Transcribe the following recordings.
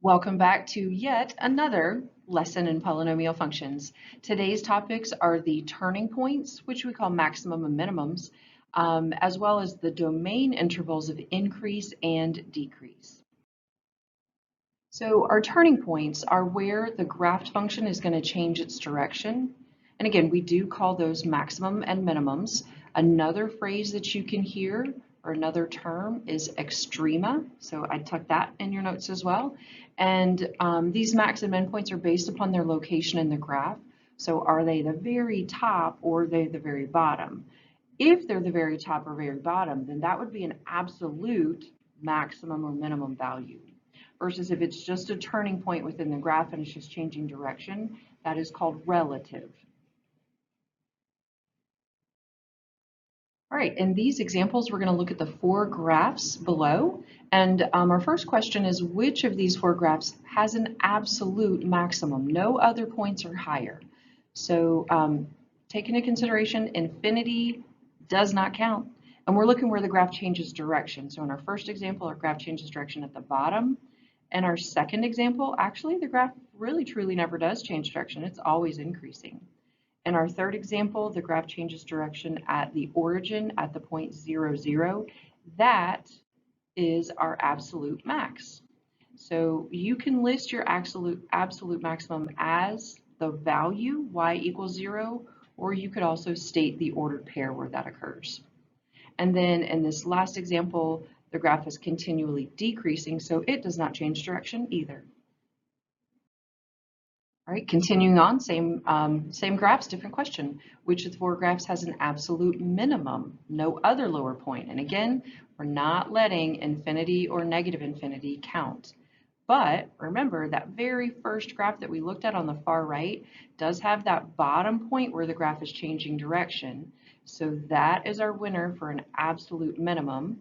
Welcome back to yet another lesson in polynomial functions. Today's topics are the turning points, which we call maximum and minimums, as well as the domain intervals of increase and decrease. So our turning points are where the graph function is going to change its direction. And again, we do call those maximum and minimums. Another phrase that you can hear or another term is extrema. So I tuck that in your notes as well. And these max and min points are based upon their location in the graph. So are they the very top or are they the very bottom? If they're the very top or very bottom, then that would be an absolute maximum or minimum value. Versus if it's just a turning point within the graph and it's just changing direction, that is called relative. All right, in these examples, we're going to look at the four graphs below. And our first question is, which of these four graphs has an absolute maximum? No other points are higher. So take into consideration, infinity does not count. And we're looking where the graph changes direction. So in our first example, our graph changes direction at the bottom. And our second example, actually, the graph really truly never does change direction. It's always increasing. In our third example, the graph changes direction at the origin at the point 0, 0. That is our absolute max. So you can list your absolute maximum as the value y equals 0, or you could also state the ordered pair where that occurs. And then in this last example, the graph is continually decreasing, so it does not change direction either. All right, continuing on, same graphs, different question. Which of the four graphs has an absolute minimum? No other lower point. And again, we're not letting infinity or negative infinity count. But remember, that very first graph that we looked at on the far right does have that bottom point where the graph is changing direction. So that is our winner for an absolute minimum.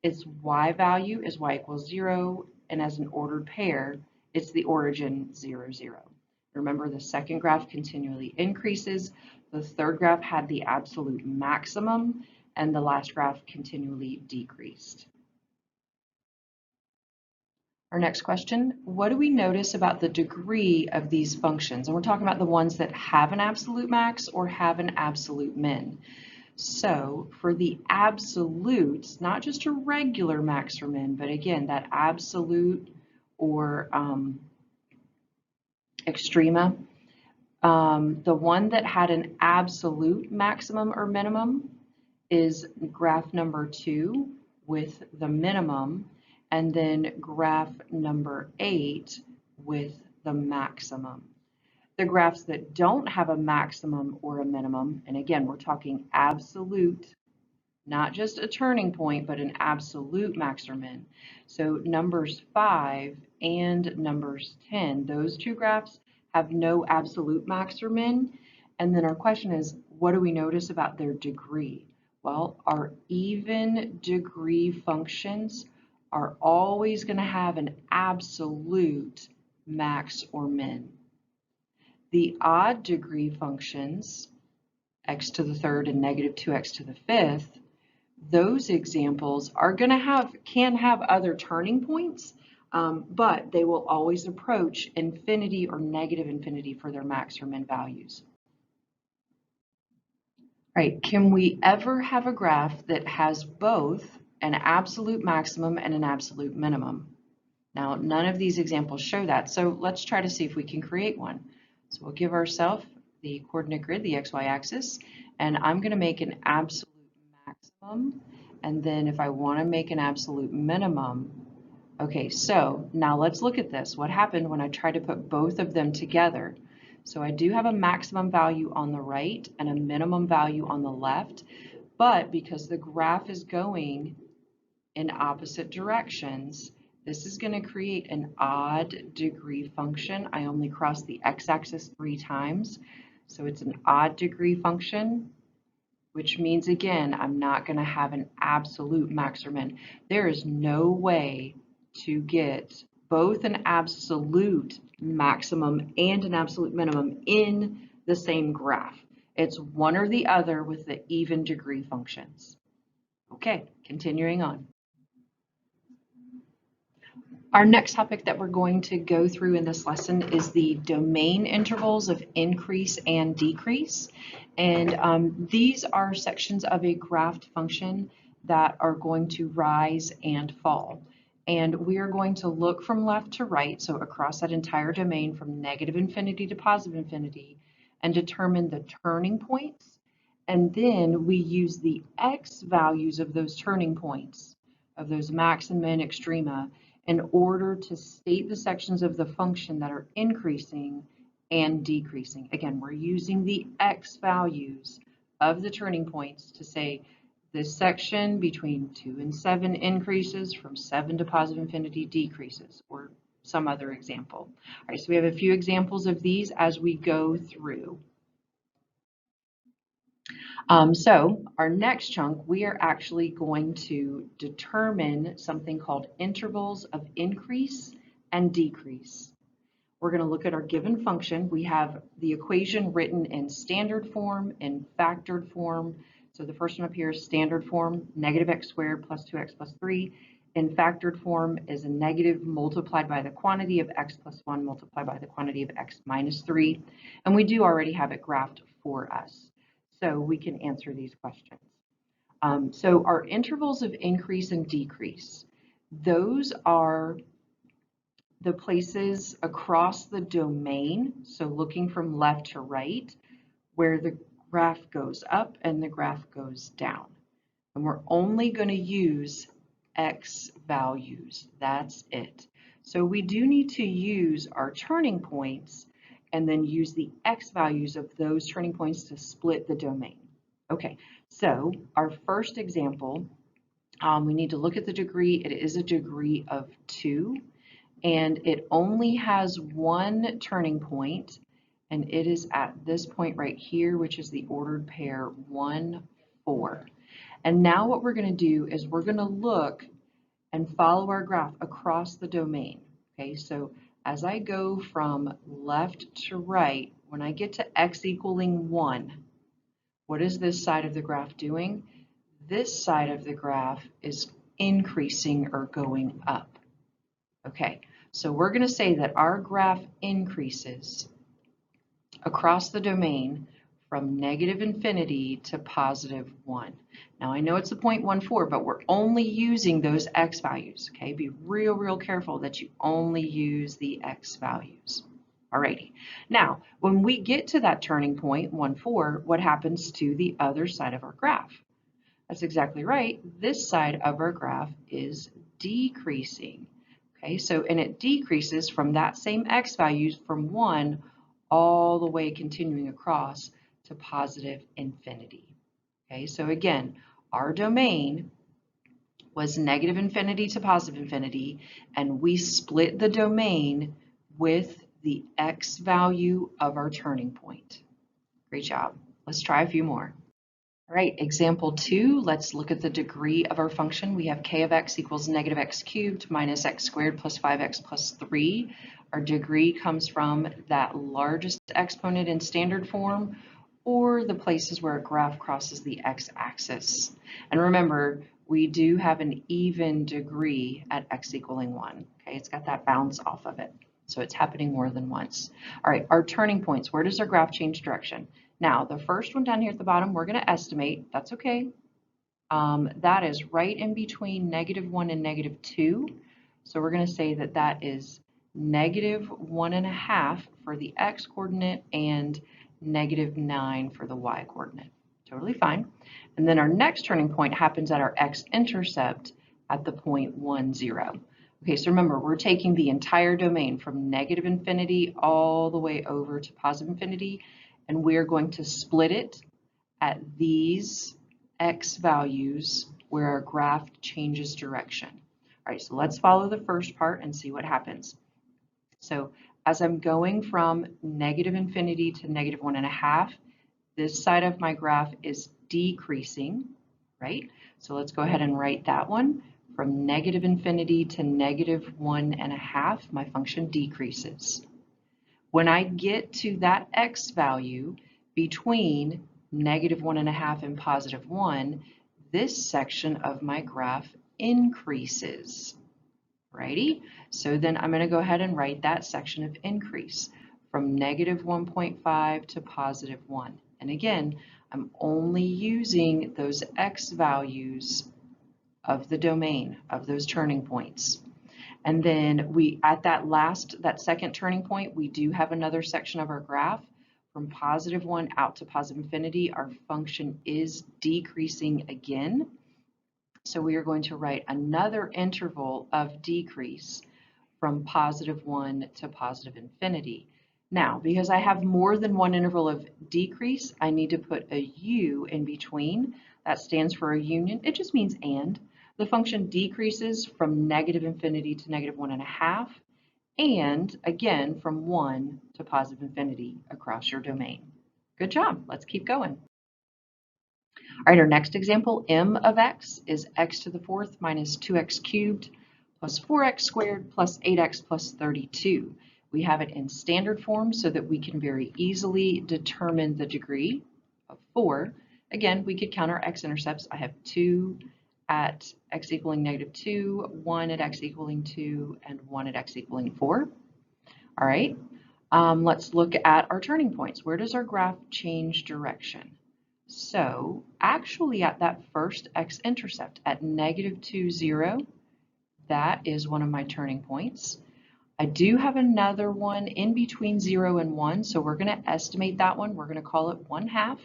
Its y value is y equals 0, and as an ordered pair, it's the origin 0, 0. Remember, the second graph continually increases, the third graph had the absolute maximum, and the last graph continually decreased. Our next question, what do we notice about the degree of these functions? And we're talking about the ones that have an absolute max or have an absolute min. So for the absolutes, not just a regular max or min, but again, that absolute or extrema, the one that had an absolute maximum or minimum is graph number 2 with the minimum, and then graph number 8 with the maximum. The graphs that don't have a maximum or a minimum, and again, we're talking absolute, not just a turning point, but an absolute max or min. So numbers 5 and numbers 10, those two graphs have no absolute max or min. And then our question is, what do we notice about their degree? Well, our even degree functions are always going to have an absolute max or min. The odd degree functions, x to the third and negative 2x to the fifth, those examples are going to can have other turning points, but they will always approach infinity or negative infinity for their max or min values. All right, can we ever have a graph that has both an absolute maximum and an absolute minimum? Now, none of these examples show that, so let's try to see if we can create one. So we'll give ourselves the coordinate grid, the xy axis, and I'm going to make an absolute maximum, and then if I want to make an absolute minimum, okay, so now let's look at this. What happened when I tried to put both of them together? So I do have a maximum value on the right and a minimum value on the left, but because the graph is going in opposite directions, this is going to create an odd degree function. I only crossed the x-axis 3 times, so it's an odd degree function, which means, again, I'm not going to have an absolute max or min. There is no way to get both an absolute maximum and an absolute minimum in the same graph. It's one or the other with the even degree functions. Okay, continuing on. Our next topic that we're going to go through in this lesson is the domain intervals of increase and decrease. And these are sections of a graphed function that are going to rise and fall. And we are going to look from left to right, so across that entire domain from negative infinity to positive infinity, and determine the turning points. And then we use the x values of those turning points, of those max and min extrema, in order to state the sections of the function that are increasing and decreasing. Again, we're using the x values of the turning points to say this section between 2 and 7 increases, from 7 to positive infinity decreases, or some other example. All right, so we have a few examples of these as we go through. So our next chunk, we are actually going to determine something called intervals of increase and decrease. We're going to look at our given function. We have the equation written in standard form, in factored form. So the first one up here is standard form, negative x squared plus 2x plus 3. In factored form is a negative multiplied by the quantity of x plus 1 multiplied by the quantity of x minus 3. And we do already have it graphed for us, so we can answer these questions. So our intervals of increase and decrease, those are the places across the domain, so looking from left to right, where the graph goes up and the graph goes down. And we're only going to use x values. That's it. So we do need to use our turning points and then use the x values of those turning points to split the domain. Okay, so our first example, we need to look at the degree. It is a degree of 2. And it only has one turning point, and it is at this point right here, which is the ordered pair 1, 4. And now what we're going to do is we're going to look and follow our graph across the domain. Okay, so as I go from left to right, when I get to x equaling 1, what is this side of the graph doing? This side of the graph is increasing or going up. Okay, so we're going to say that our graph increases across the domain from negative infinity to positive 1. Now I know it's the 0.14, but we're only using those x values. Okay, be real careful that you only use the x values. Alrighty, now when we get to that turning point, 1, 4, what happens to the other side of our graph? That's exactly right. This side of our graph is decreasing. Okay, so, and it decreases from that same x values from 1 all the way continuing across to positive infinity. Okay, so again, our domain was negative infinity to positive infinity, and we split the domain with the x value of our turning point. Great job. Let's try a few more. All right, example 2, let's look at the degree of our function. We have k of x equals negative x cubed minus x squared plus 5x plus 3. Our degree comes from that largest exponent in standard form, or the places where a graph crosses the x-axis. And remember, we do have an even degree at x equaling 1. Okay, it's got that bounce off of it, so it's happening more than once. All right, our turning points, where does our graph change direction? Now, the first one down here at the bottom, we're going to estimate. That's okay. That is right in between negative 1 and negative 2. So we're going to say that that is negative 1.5 for the x coordinate and negative 9 for the y coordinate. Totally fine. And then our next turning point happens at our x-intercept at the point 1, 0. Okay, so remember, we're taking the entire domain from negative infinity all the way over to positive infinity, and we're going to split it at these x values where our graph changes direction. All right, so let's follow the first part and see what happens. So as I'm going from negative infinity to negative 1.5, this side of my graph is decreasing, right? So let's go ahead and write that one. From negative infinity to negative 1.5, my function decreases. When I get to that x value between negative 1.5 and positive 1, this section of my graph increases, Alrighty, so then I'm going to go ahead and write that section of increase from negative 1.5 to positive 1. And again, I'm only using those x values of the domain, of those turning points. And then at that second turning point, we do have another section of our graph. From positive 1 out to positive infinity, our function is decreasing again. So we are going to write another interval of decrease from positive 1 to positive infinity. Now, because I have more than one interval of decrease, I need to put a u in between. That stands for a union. It just means and. The function decreases from negative infinity to negative 1.5, and again from 1 to positive infinity across your domain. Good job. Let's keep going. All right, our next example, m of x is x to the fourth minus 2x cubed plus 4x squared plus 8x plus 32. We have it in standard form so that we can very easily determine the degree of 4. Again, we could count our x-intercepts. I have 2 at x equaling negative 2, 1 at x equaling 2, and 1 at x equaling 4. All right, let's look at our turning points. Where does our graph change direction? So actually at that first x-intercept at negative 2, 0, that is one of my turning points. I do have another one in between 0 and 1, so we're going to estimate that one. We're going to call it 1/2,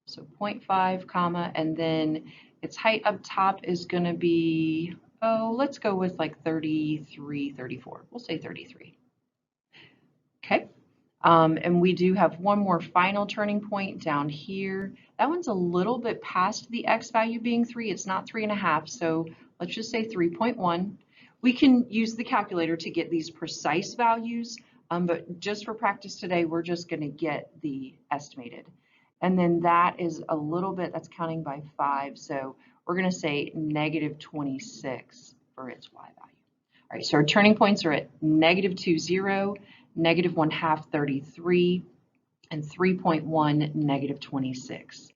so 0.5, comma, and then its height up top is going to be, let's go with like 33, 34. We'll say 33. Okay. And we do have one more final turning point down here. That one's a little bit past the x value being 3. It's not 3.5, so let's just say 3.1. We can use the calculator to get these precise values, but just for practice today, we're just going to get the estimated. And then that is a little bit, that's counting by 5, so we're going to say negative 26 for its y value. All right, so our turning points are at negative 2, 0, negative 1/2, 33, and 3.1, negative 26.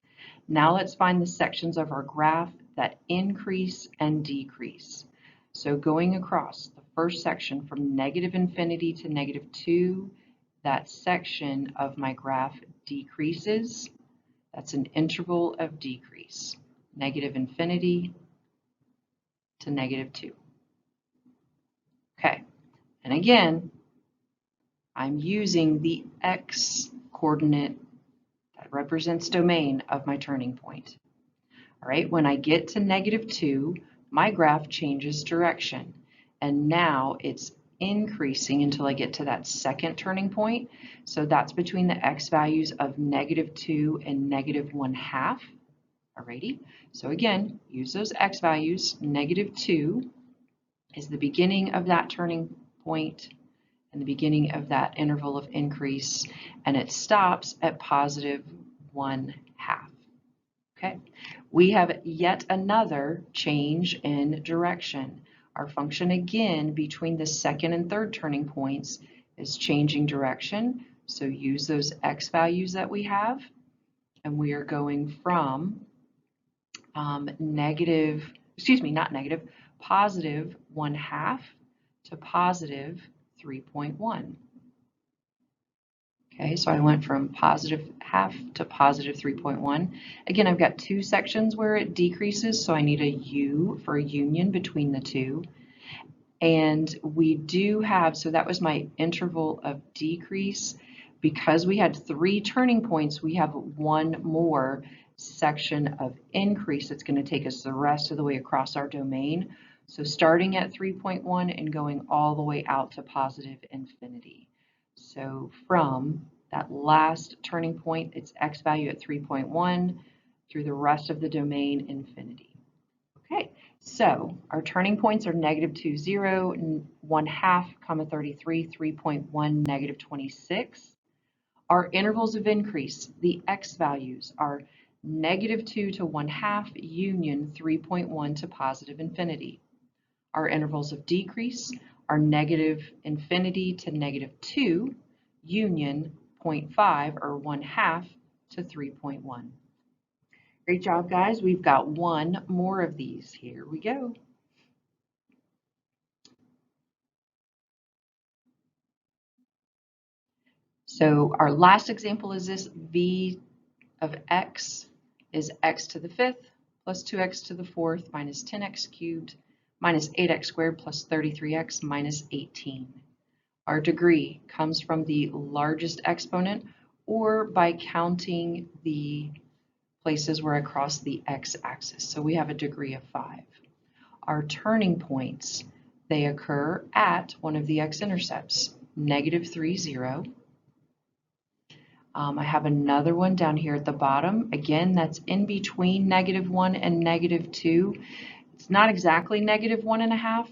Now let's find the sections of our graph that increase and decrease. So going across the first section from negative infinity to negative 2, that section of my graph decreases. That's an interval of decrease, negative infinity to negative 2. Okay, and again, I'm using the x coordinate that represents domain of my turning point. All right, when I get to negative 2, my graph changes direction, and now it's increasing until I get to that second turning point. So that's between the x values of negative 2 and negative 1/2. Alrighty, so again, use those x values. Negative 2 is the beginning of that turning point and the beginning of that interval of increase, and it stops at positive 1/2. Okay, we have yet another change in direction. Our function again between the second and third turning points is changing direction, so use those x values that we have, and we are going from positive 1/2 to positive 3.1. Okay, so I went from positive 1/2 to positive 3.1. Again, I've got two sections where it decreases, so I need a u for a union between the two. And we do have, so that was my interval of decrease. Because we had 3 turning points, we have one more section of increase that's going to take us the rest of the way across our domain. So starting at 3.1 and going all the way out to positive infinity. So from that last turning point, it's x value at 3.1 through the rest of the domain infinity. Okay, so our turning points are negative 2, 0, 1/2, 33, 3.1, negative 26. Our intervals of increase, the x values, are negative 2 to 1/2 union 3.1 to positive infinity. Our intervals of decrease are negative infinity to negative 2 union 0.5 or 1/2 to 3.1. Great job, guys. We've got one more of these. Here we go. So our last example is this: v of x is x to the 5th plus 2x to the 4th minus 10x cubed minus 8x squared plus 33x minus 18. Our degree comes from the largest exponent or by counting the places where I cross the x-axis. So we have a degree of 5. Our turning points, they occur at one of the x-intercepts, -3, 0. I have another one down here at the bottom. Again, that's in between -1 and -2. It's not exactly -1.5.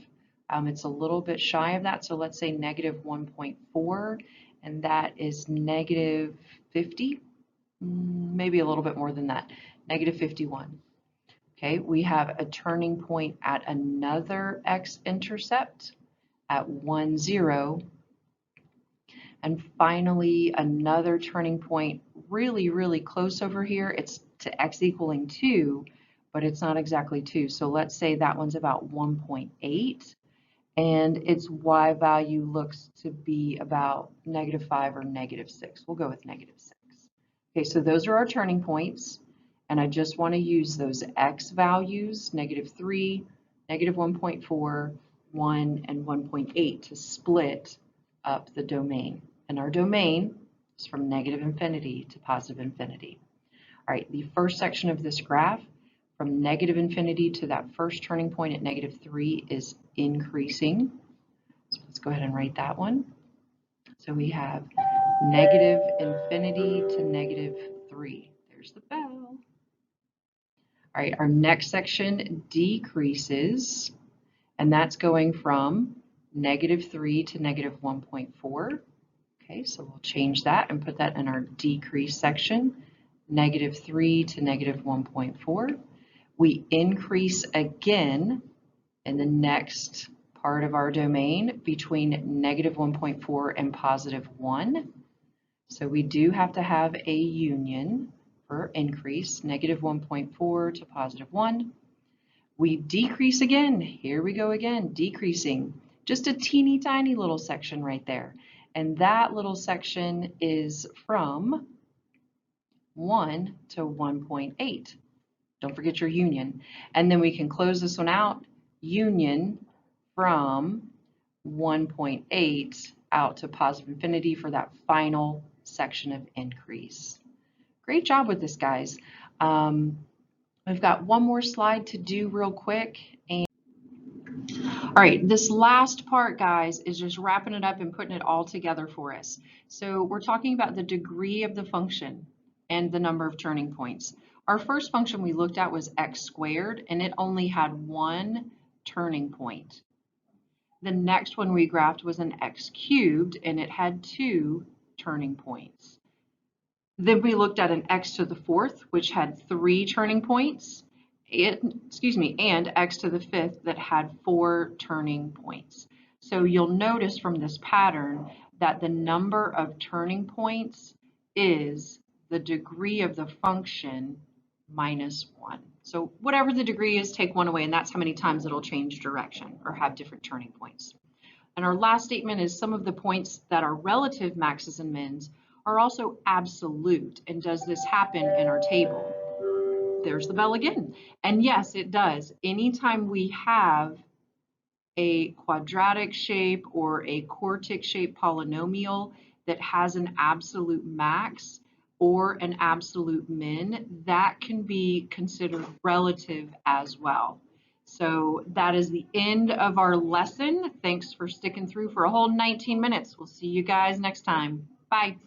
It's a little bit shy of that. So let's say -1.4, and that is -50, maybe a little bit more than that, -51. Okay, we have a turning point at another x-intercept at 1, 0. And finally, another turning point really, really close over here. It's to x equaling 2, but it's not exactly 2. So let's say that one's about 1.8, and its y value looks to be about -5 or -6. We'll go with -6. Okay, so those are our turning points, and I just want to use those x values, -3, -1.4, 1, and 1.8 to split up the domain. And our domain is from -infinity to +infinity. All right, the first section of this graph, from -infinity to that first turning point at -3 is increasing. So let's go ahead and write that one. So we have -infinity to -3. There's the bell. All right, our next section decreases, and that's going from -3 to -1.4. Okay, so we'll change that and put that in our decrease section, -3 to -1.4. We increase again in the next part of our domain between -1.4 and +1. So we do have to have a union for increase, -1.4 to +1. We decrease again. Here we go again, decreasing. Just a teeny tiny little section right there. And that little section is from 1 to 1.8. Don't forget your union. And then we can close this one out, union from 1.8 out to +infinity for that final section of increase. Great job with this, guys. We've got one more slide to do real quick. All right, this last part, guys, is just wrapping it up and putting it all together for us. So we're talking about the degree of the function and the number of turning points. Our first function we looked at was x squared, and it only had one turning point. The next one we graphed was an x cubed, and it had 2 turning points. Then we looked at an x to the 4th, which had 3 turning points. And x to the 5th that had 4 turning points. So you'll notice from this pattern that the number of turning points is the degree of the function minus 1. So whatever the degree is, take 1 away, and that's how many times it'll change direction or have different turning points. And our last statement is some of the points that are relative maxes and mins are also absolute. And does this happen in our table? There's the bell again. And yes, it does. Anytime we have a quadratic shape or a quartic shape polynomial that has an absolute max or an absolute min, that can be considered relative as well. So that is the end of our lesson. Thanks for sticking through for a whole 19 minutes. We'll see you guys next time. Bye.